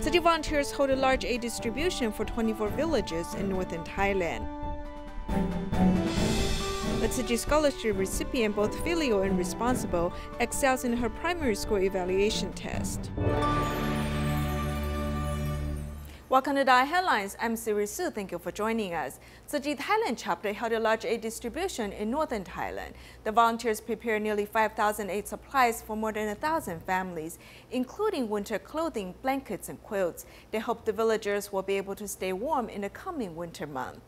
City volunteers hold a large aid distribution for 24 villages in northern Thailand. A Tzu Chi scholarship recipient, both filial and responsible, excels in her primary school evaluation test. Welcome to Dai Headlines. I'm Siri Su. Thank you for joining us. Tzu Chi Thailand chapter held a large aid distribution in northern Thailand. The volunteers prepared nearly 5,000 aid supplies for more than 1,000 families, including winter clothing, blankets, and quilts. They hope the villagers will be able to stay warm in the coming winter month.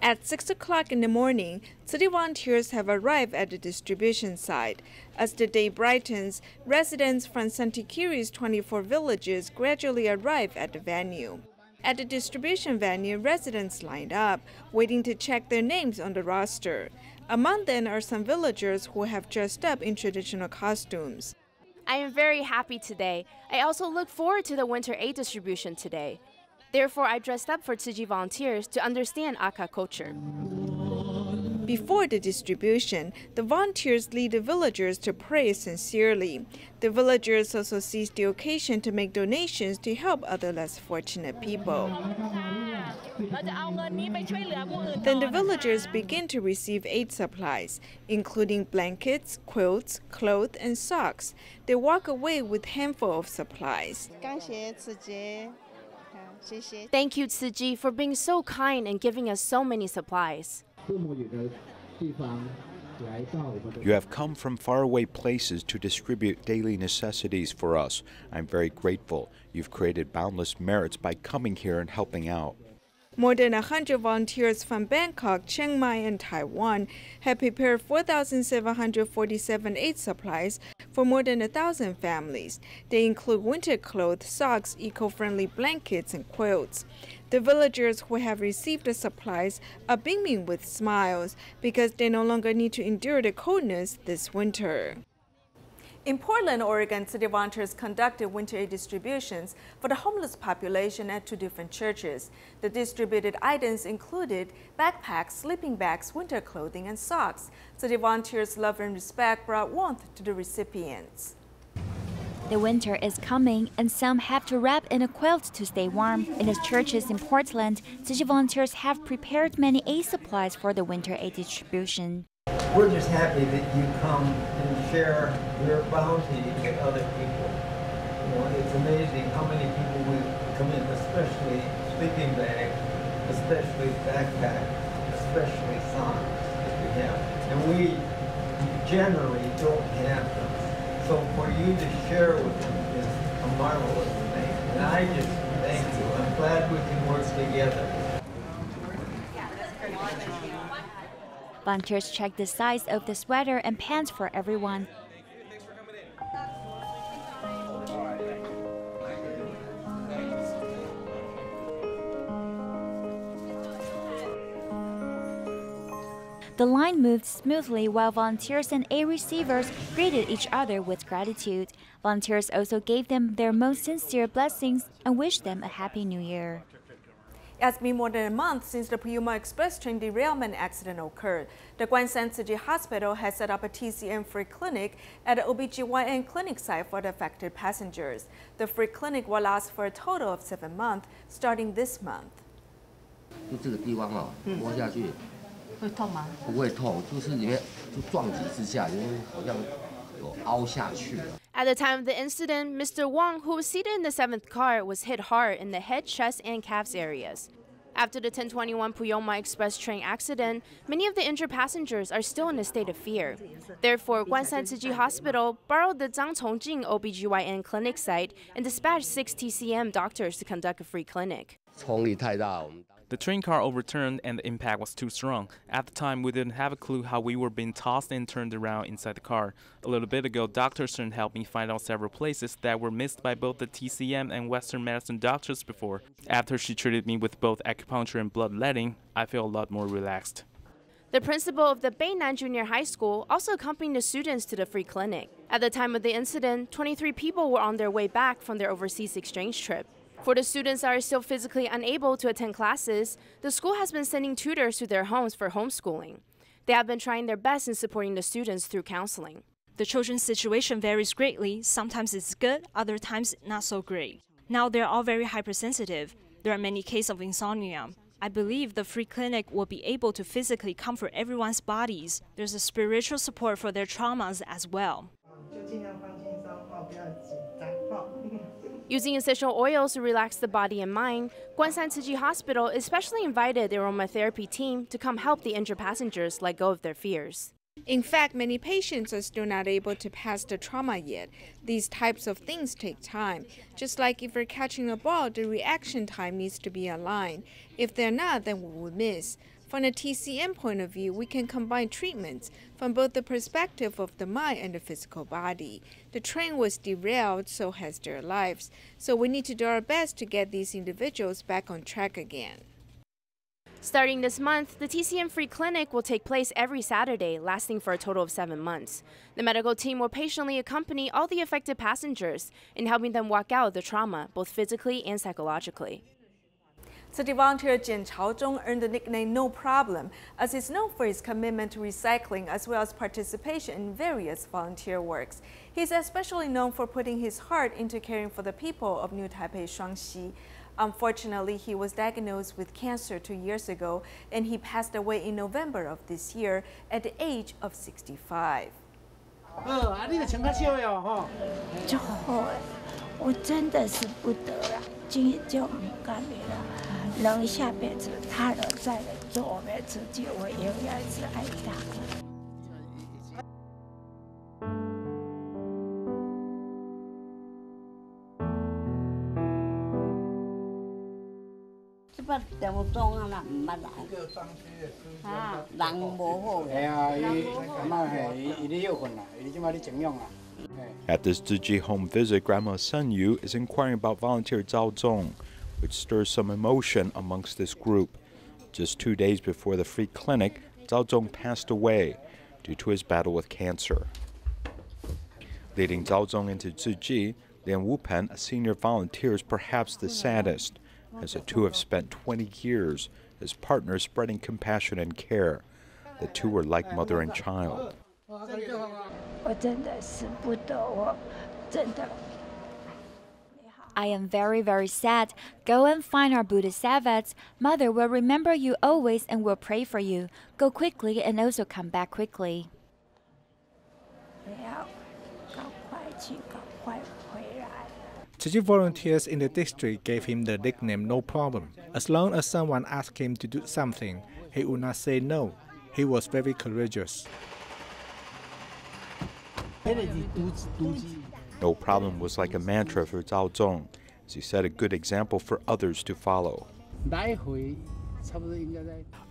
At 6 o'clock in the morning, city volunteers have arrived at the distribution site. As the day brightens, residents from Santikiri's 24 villages gradually arrive at the venue. At the distribution venue, residents lined up, waiting to check their names on the roster. Among them are some villagers who have dressed up in traditional costumes. I am very happy today. I also look forward to the winter aid distribution today. Therefore, I dressed up for Tzu Chi volunteers to understand Akha culture. Before the distribution, the volunteers lead the villagers to pray sincerely. The villagers also seize the occasion to make donations to help other less fortunate people. Then the villagers begin to receive aid supplies, including blankets, quilts, clothes, and socks. They walk away with a handful of supplies. Thank you, Tzu Chi, for being so kind and giving us so many supplies. You have come from faraway places to distribute daily necessities for us. I'm very grateful. You've created boundless merits by coming here and helping out. More than 100 volunteers from Bangkok, Chiang Mai, and Taiwan have prepared 4,747 aid supplies for more than 1,000 families. They include winter clothes, socks, eco-friendly blankets, and quilts. The villagers who have received the supplies are beaming with smiles because they no longer need to endure the coldness this winter. In Portland, Oregon, city volunteers conducted winter aid distributions for the homeless population at 2 different churches. The distributed items included backpacks, sleeping bags, winter clothing, and socks. City volunteers' love and respect brought warmth to the recipients. The winter is coming, and some have to wrap in a quilt to stay warm. In the churches in Portland, Tzu Chi volunteers have prepared many aid supplies for the winter aid distribution. We're just happy that you come and share your bounty with other people. You know, it's amazing how many people we come in, especially sleeping bags, especially backpacks, especially socks that we have. And we generally don't have them. So for you to share with them is a marvelous thing. And I just thank you. I'm glad we can work together. Volunteers check the size of the sweater and pants for everyone. The line moved smoothly while volunteers and aid receivers greeted each other with gratitude. Volunteers also gave them their most sincere blessings and wished them a Happy New Year. It's been more than a month since the Puyuma Express train derailment accident occurred. The Kwan San Tzu Chi Hospital has set up a TCM free clinic at the OBGYN clinic site for the affected passengers. The free clinic will last for a total of 7 months, starting this month. 就这个地方啊，摸下去会痛吗？不会痛，就是里面就撞击之下，因为好像有凹下去了。 At the time of the incident, Mr. Wong, who was seated in the 7th car, was hit hard in the head, chest, and calves areas. After the 1021 Puyuma Express train accident, many of the injured passengers are still in a state of fear. Therefore, Kwan San Tzu Chi Hospital borrowed the Zhang Chongjing OBGYN clinic site and dispatched 6 TCM doctors to conduct a free clinic. 冲力太大，我们 The train car overturned and the impact was too strong. At the time, we didn't have a clue how we were being tossed and turned around inside the car. A little bit ago, Dr. Stern helped me find out several places that were missed by both the TCM and Western medicine doctors before. After she treated me with both acupuncture and bloodletting, I feel a lot more relaxed. The principal of the Beinan Junior High School also accompanied the students to the free clinic. At the time of the incident, 23 people were on their way back from their overseas exchange trip. For the students that are still physically unable to attend classes, the school has been sending tutors to their homes for homeschooling. They have been trying their best in supporting the students through counseling. The children's situation varies greatly. Sometimes it's good, other times not so great. Now they're all very hypersensitive. There are many cases of insomnia. I believe the free clinic will be able to physically comfort everyone's bodies. There's a spiritual support for their traumas as well. Using essential oils to relax the body and mind, Guanshan Tzu Chi Hospital especially invited the aromatherapy team to come help the injured passengers let go of their fears. In fact, many patients are still not able to pass the trauma yet. These types of things take time. Just like if you're catching a ball, the reaction time needs to be aligned. If they're not, then we will miss. From a TCM point of view, we can combine treatments from both the perspective of the mind and the physical body. The train was derailed, so has their lives. So we need to do our best to get these individuals back on track again. Starting this month, the TCM Free Clinic will take place every Saturday, lasting for a total of 7 months. The medical team will patiently accompany all the affected passengers in helping them walk out of the trauma, both physically and psychologically. City volunteer Jian Chaozhong earned the nickname No Problem, as he's known for his commitment to recycling as well as participation in various volunteer works. He's especially known for putting his heart into caring for the people of New Taipei Shuangxi. Unfortunately, he was diagnosed with cancer 2 years ago, and he passed away in November of this year at the age of 65. 你的穿较少哟吼。足好诶，我真的是不得了，今日就唔甘的啦。人下辈子他人再来做我们自己，我永远是爱他。 不掉钟啊啦，唔捌人。啊，人无好。系啊，伊咧休困啦，伊即摆咧静养啦。 At this Tzu Chi home visit, Grandma Sun Yu is inquiring about volunteer Zhao Zong, which stirs some emotion amongst this group. Just 2 days before the free clinic, Zhao Zong passed away due to his battle with cancer. Leading Zhao Zong into Tzu Chi, Lian Wupen, a senior volunteer, is perhaps the saddest, as the two have spent 20 years as partners spreading compassion and care. The two were like mother and child. I am very, very sad. Go and find our Buddhist Savets. Mother will remember you always and will pray for you. Go quickly and also come back quickly. Tzu Chi volunteers in the district gave him the nickname No Problem. As long as someone asked him to do something, he would not say no. He was very courageous. No problem was like a mantra for Zhao Zong, as he set a good example for others to follow.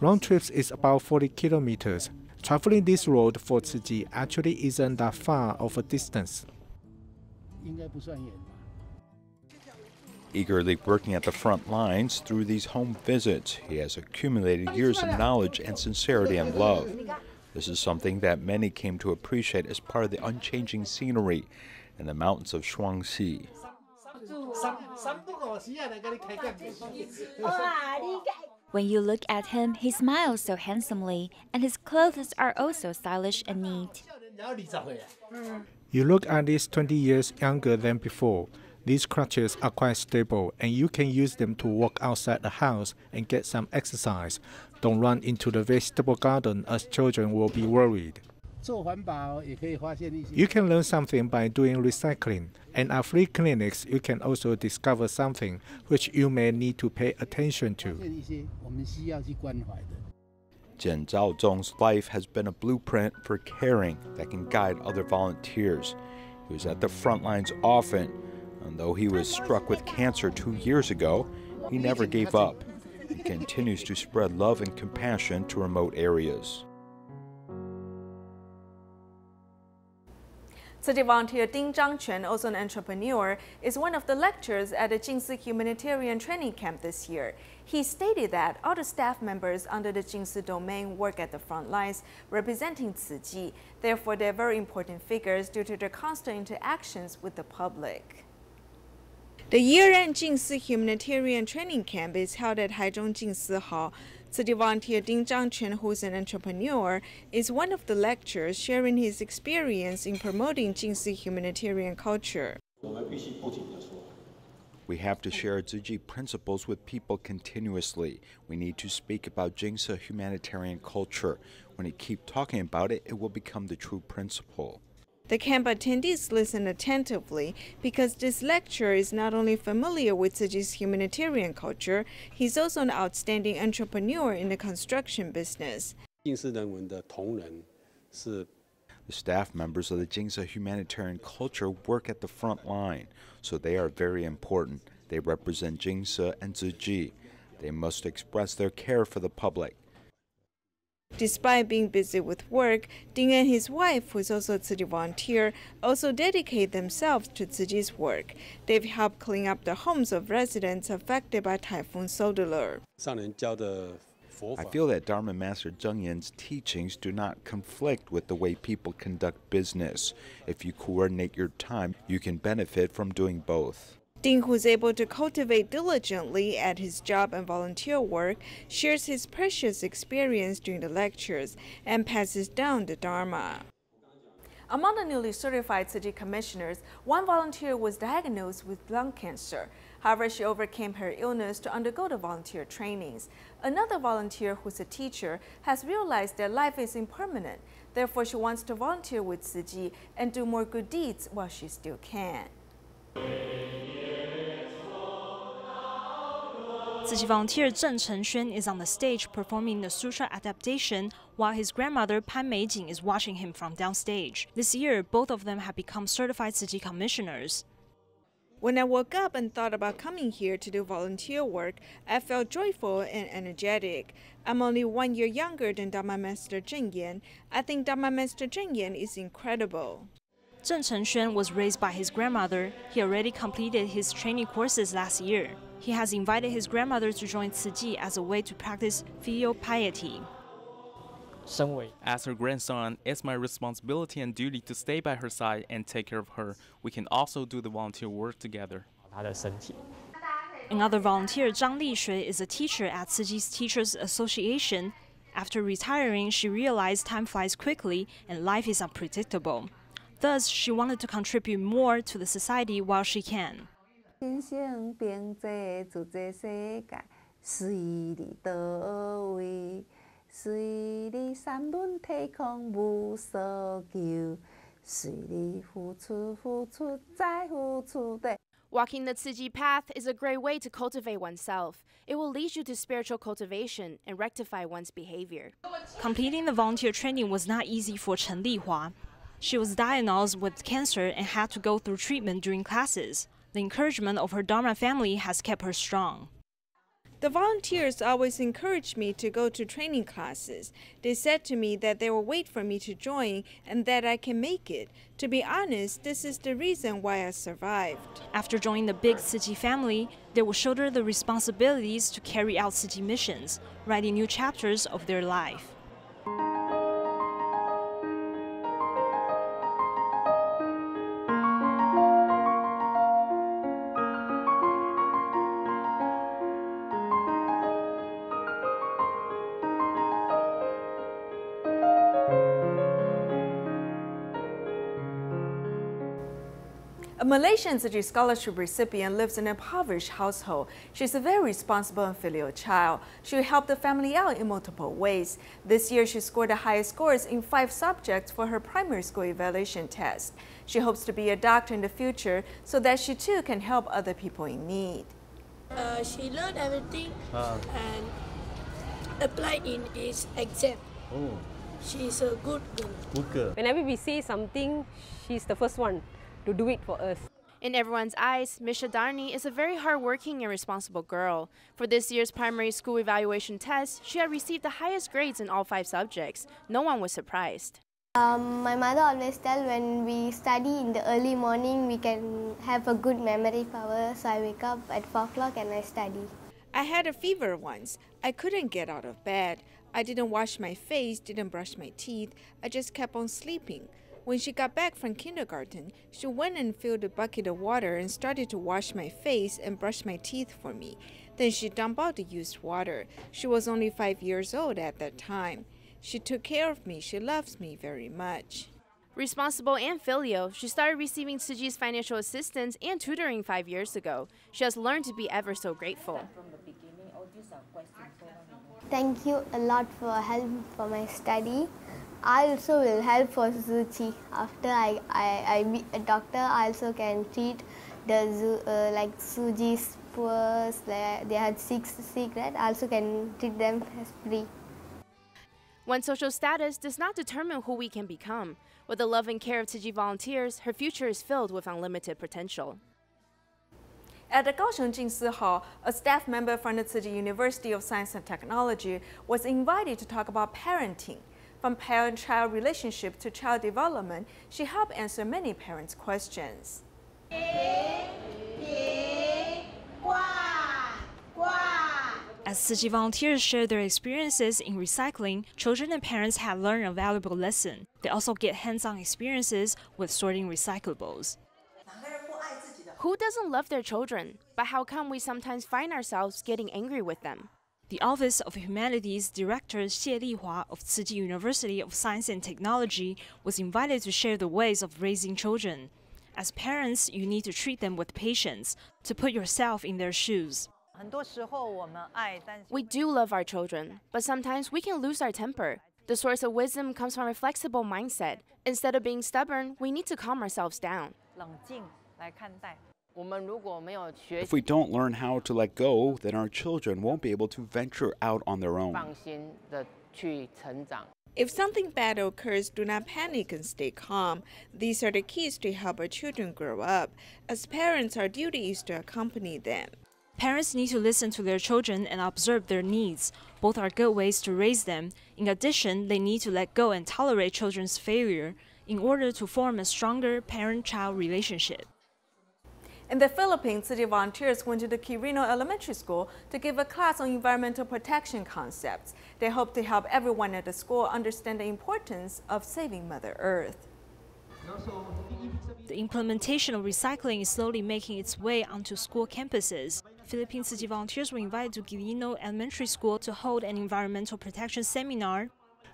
Round trips is about 40 kilometers. Traveling this road for Tzu Chi actually isn't that far of a distance. Eagerly working at the front lines through these home visits, he has accumulated years of knowledge and sincerity and love. This is something that many came to appreciate as part of the unchanging scenery in the mountains of Shuangxi. When you look at him, he smiles so handsomely, and his clothes are also stylish and neat. You look at least 20 years younger than before. These crutches are quite stable, and you can use them to walk outside the house and get some exercise. Don't run into the vegetable garden, as children will be worried. You can learn something by doing recycling, and at free clinics you can also discover something which you may need to pay attention to. Jian Zhao Zong's life has been a blueprint for caring that can guide other volunteers. He was at the front lines often, and though he was struck with cancer 2 years ago, he never gave up. He continues to spread love and compassion to remote areas. Tzu Chi volunteer Ding Zhangquan, also an entrepreneur, is one of the lecturers at the Jingsi Humanitarian Training Camp this year. He stated that all the staff members under the Jingsi domain work at the front lines representing Tzu Chi. Therefore, they're very important figures due to their constant interactions with the public. The year-end Jingsi Humanitarian Training Camp is held at Haichong Jingsi Hall. City volunteer Ding Zhangchen, who's an entrepreneur, is one of the lecturers sharing his experience in promoting Jingsi humanitarian culture. We have to share Tzu Chi principles with people continuously. We need to speak about Jingsi humanitarian culture. When we keep talking about it, it will become the true principle. The camp attendees listen attentively because this lecturer is not only familiar with Tzu Chi's humanitarian culture, he's also an outstanding entrepreneur in the construction business. The staff members of the Jingsi humanitarian culture work at the front line, so they are very important. They represent Jingsi and Tzu Chi. They must express their care for the public. Despite being busy with work, Ding and his wife, who is also a Tzu Chi volunteer, also dedicate themselves to Tzu Chi's work. They've helped clean up the homes of residents affected by Typhoon Soudelor. I feel that Dharma Master Zheng Yan's teachings do not conflict with the way people conduct business. If you coordinate your time, you can benefit from doing both. Ding, who's able to cultivate diligently at his job and volunteer work, shares his precious experience during the lectures and passes down the Dharma. Among the newly certified Tzu Chi commissioners, one volunteer was diagnosed with lung cancer. However, she overcame her illness to undergo the volunteer trainings. Another volunteer, who's a teacher, has realized that life is impermanent. Therefore, she wants to volunteer with Tzu Chi and do more good deeds while she still can. Tzu Chi volunteer Zheng Chengxuan is on the stage performing the sutra adaptation while his grandmother Pan Meijing is watching him from downstage. This year, both of them have become certified Tzu Chi commissioners. When I woke up and thought about coming here to do volunteer work, I felt joyful and energetic. I'm only 1 year younger than Dharma Master Zheng Yan. I think Dharma Master Zheng Yan is incredible. Zheng Chengxuan was raised by his grandmother. He already completed his training courses last year. He has invited his grandmother to join Tzu Chi as a way to practice filial piety. As her grandson, it's my responsibility and duty to stay by her side and take care of her. We can also do the volunteer work together. Another volunteer, Zhang Lishui, is a teacher at Tzu Chi's Teachers Association. After retiring, she realized time flies quickly and life is unpredictable. Thus, she wanted to contribute more to the society while she can. Walking the Tzu Chi path is a great way to cultivate oneself. It will lead you to spiritual cultivation and rectify one's behavior. Completing the volunteer training was not easy for Chen Lihua. She was diagnosed with cancer and had to go through treatment during classes. The encouragement of her Dharma family has kept her strong. The volunteers always encouraged me to go to training classes. They said to me that they will wait for me to join and that I can make it. To be honest, this is the reason why I survived. After joining the big Tzu Chi family, they will shoulder the responsibilities to carry out Tzu Chi missions, writing new chapters of their life. A Malaysian Tzu Chi scholarship recipient lives in an impoverished household. She's a very responsible and filial child. She helped the family out in multiple ways. This year, she scored the highest scores in 5 subjects for her primary school evaluation test. She hopes to be a doctor in the future so that she too can help other people in need. She learned everything and applied in his exam. Oh. She's a good girl. Good girl. Whenever we say something, she's the first one to do it for us. In everyone's eyes, Miss Shadarni is a very hardworking and responsible girl. For this year's primary school evaluation test, she had received the highest grades in all 5 subjects. No one was surprised. My mother always tells when we study in the early morning, we can have a good memory power. So I wake up at 4 o'clock and I study. I had a fever once. I couldn't get out of bed. I didn't wash my face, didn't brush my teeth. I just kept on sleeping. When she got back from kindergarten, she went and filled a bucket of water and started to wash my face and brush my teeth for me. Then she dumped out the used water. She was only 5 years old at that time. She took care of me. She loves me very much. Responsible and filial, she started receiving Tzu Chi's financial assistance and tutoring 5 years ago. She has learned to be ever so grateful. Thank you a lot for help for my study. I also will help for Tzu Chi. After I be a doctor, I also can treat the like Tzu Chi's poor. They had sick, right? I also can treat them as free. One's social status does not determine who we can become. With the love and care of Tzu Chi volunteers, her future is filled with unlimited potential. At the Kaohsiung Jingsi Hall, a staff member from the Tzu Chi University of Science and Technology was invited to talk about parenting. From parent-child relationship to child development, she helped answer many parents' questions. As Tzu Chi volunteers share their experiences in recycling, children and parents have learned a valuable lesson. They also get hands-on experiences with sorting recyclables. Who doesn't love their children? But how come we sometimes find ourselves getting angry with them? The Office of Humanities Director Xie Lihua of Tzu Chi University of Science and Technology was invited to share the ways of raising children. As parents, you need to treat them with patience, to put yourself in their shoes. We do love our children, but sometimes we can lose our temper. The source of wisdom comes from a flexible mindset. Instead of being stubborn, we need to calm ourselves down. If we don't learn how to let go, then our children won't be able to venture out on their own. If something bad occurs, do not panic and stay calm. These are the keys to help our children grow up. As parents, our duty is to accompany them. Parents need to listen to their children and observe their needs. Both are good ways to raise them. In addition, they need to let go and tolerate children's failure in order to form a stronger parent-child relationship. In the Philippines, Tzu Chi volunteers went to the Quirino Elementary School to give a class on environmental protection concepts. They hope to help everyone at the school understand the importance of saving Mother Earth. The implementation of recycling is slowly making its way onto school campuses. Philippine Tzu Chi volunteers were invited to Quirino Elementary School to hold an environmental protection seminar.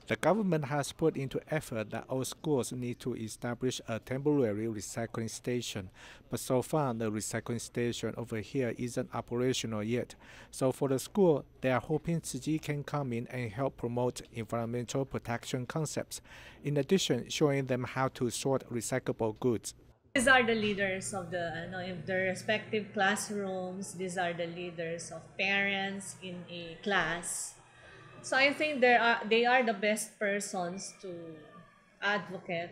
The government has put into effort that all schools need to establish a temporary recycling station, but so far the recycling station over here isn't operational yet. So for the school, they are hoping Tzu Chi can come in and help promote environmental protection concepts, in addition showing them how to sort recyclable goods. These are the leaders of the respective classrooms. These are the leaders of parents in a class. So I think they are the best persons to advocate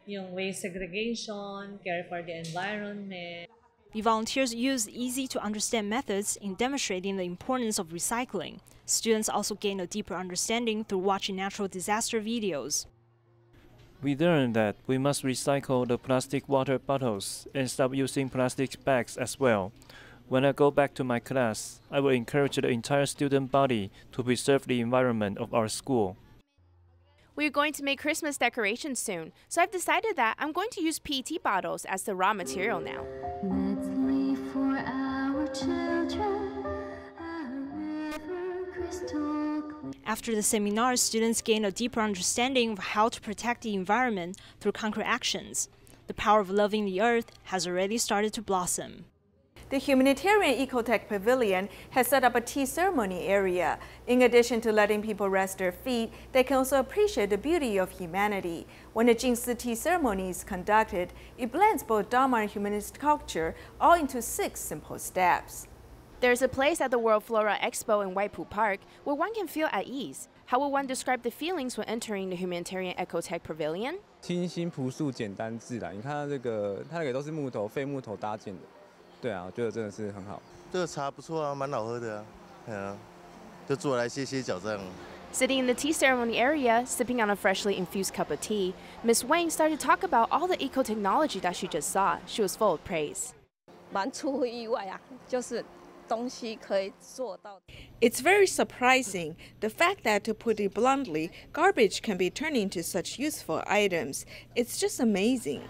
yung waste segregation, care for the environment. The volunteers use easy-to-understand methods in demonstrating the importance of recycling. Students also gain a deeper understanding through watching natural disaster videos. We learned that we must recycle the plastic water bottles and stop using plastic bags as well. When I go back to my class, I will encourage the entire student body to preserve the environment of our school. We're going to make Christmas decorations soon, so I've decided that I'm going to use PET bottles as the raw material now. Let's leave for our children a river crystal clear. After the seminar, students gain a deeper understanding of how to protect the environment through concrete actions. The power of loving the earth has already started to blossom. The Humanitarian Ecotech Pavilion has set up a tea ceremony area. In addition to letting people rest their feet, they can also appreciate the beauty of humanity. When the Jingsi tea ceremony is conducted, it blends both Dharma and humanist culture all into 6 simple steps. There's a place at the World Flora Expo in Waipu Park where one can feel at ease. How would one describe the feelings when entering the Humanitarian Ecotech Pavilion? 清新朴素简单自然，你看它这个，它那个都是木头，废木头搭建的。 对啊，我觉得真的是很好。这个茶不错啊，蛮好喝的啊。对啊，就坐来歇歇脚这样。 Sitting in the tea ceremony area, sipping on a freshly infused cup of tea, Miss Wang started to talk about all the eco-technology that she just saw. She was full of praise. 蛮出乎意外啊，就是东西可以做到。 It's very surprising, the fact that, to put it bluntly, garbage can be turned into such useful items. It's just amazing.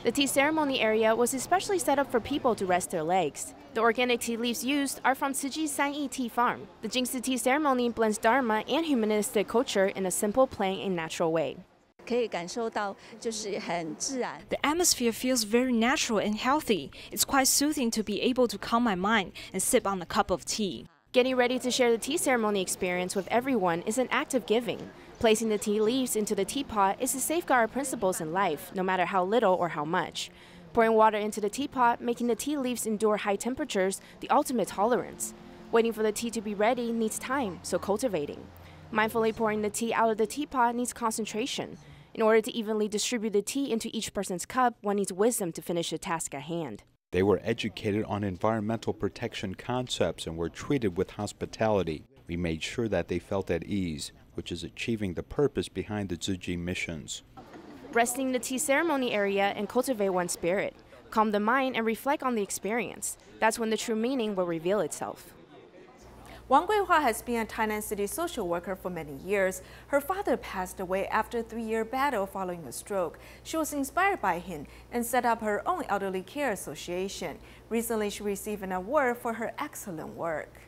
The tea ceremony area was especially set up for people to rest their legs. The organic tea leaves used are from Tzu Chi Sanyi Tea Farm. The Jingsi tea ceremony blends Dharma and humanistic culture in a simple, plain, and natural way. The atmosphere feels very natural and healthy. It's quite soothing to be able to calm my mind and sip on a cup of tea. Getting ready to share the tea ceremony experience with everyone is an act of giving. Placing the tea leaves into the teapot is to safeguard our principles in life, no matter how little or how much. Pouring water into the teapot, making the tea leaves endure high temperatures, the ultimate tolerance. Waiting for the tea to be ready needs time, so cultivating. Mindfully pouring the tea out of the teapot needs concentration. In order to evenly distribute the tea into each person's cup, one needs wisdom to finish the task at hand. They were educated on environmental protection concepts and were treated with hospitality. We made sure that they felt at ease, which is achieving the purpose behind the Tzu Chi missions. Resting in the tea ceremony area and cultivate one's spirit. Calm the mind and reflect on the experience. That's when the true meaning will reveal itself. Wang Guihua has been a Tainan City social worker for many years. Her father passed away after a 3-year battle following a stroke. She was inspired by him and set up her own elderly care association. Recently, she received an award for her excellent work.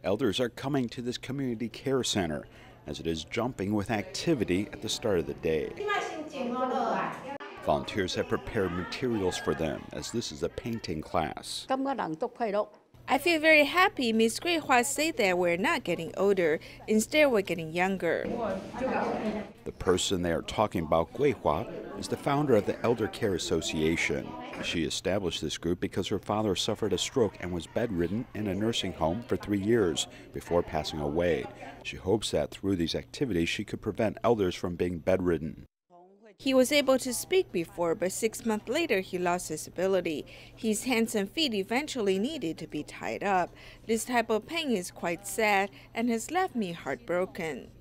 Elders are coming to this community care center as it is jumping with activity at the start of the day. Volunteers have prepared materials for them as this is a painting class. I feel very happy. Ms. Guihua said that we're not getting older. Instead, we're getting younger. The person they are talking about, Guihua, is the founder of the Elder Care Association. She established this group because her father suffered a stroke and was bedridden in a nursing home for 3 years before passing away. She hopes that through these activities she could prevent elders from being bedridden. He was able to speak before, but 6 months later he lost his ability. His hands and feet eventually needed to be tied up. This type of pain is quite sad and has left me heartbroken.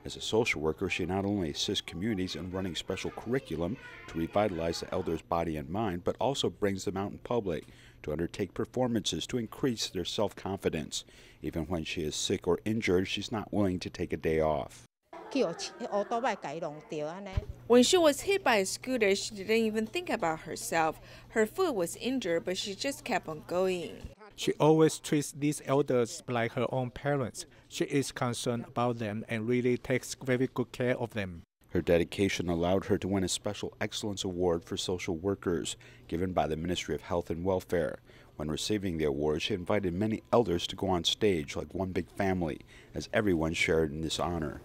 As a social worker, she not only assists communities in running special curriculum to revitalize the elders' body and mind, but also brings them out in public to undertake performances to increase their self-confidence. Even when she is sick or injured, she's not willing to take a day off. When she was hit by a scooter, she didn't even think about herself. Her foot was injured, but she just kept on going. She always treats these elders like her own parents. She is concerned about them and really takes very good care of them. Her dedication allowed her to win a Special Excellence Award for social workers, given by the Ministry of Health and Welfare. When receiving the award, she invited many elders to go on stage like one big family, as everyone shared in this honor.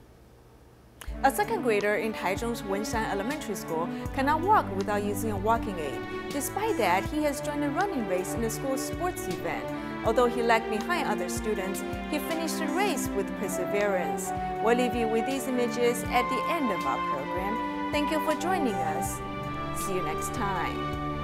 A second grader in Taichung's Wenshan Elementary School cannot walk without using a walking aid. Despite that, he has joined a running race in the school's sports event. Although he lagged behind other students, he finished the race with perseverance. We'll leave you with these images at the end of our program. Thank you for joining us. See you next time.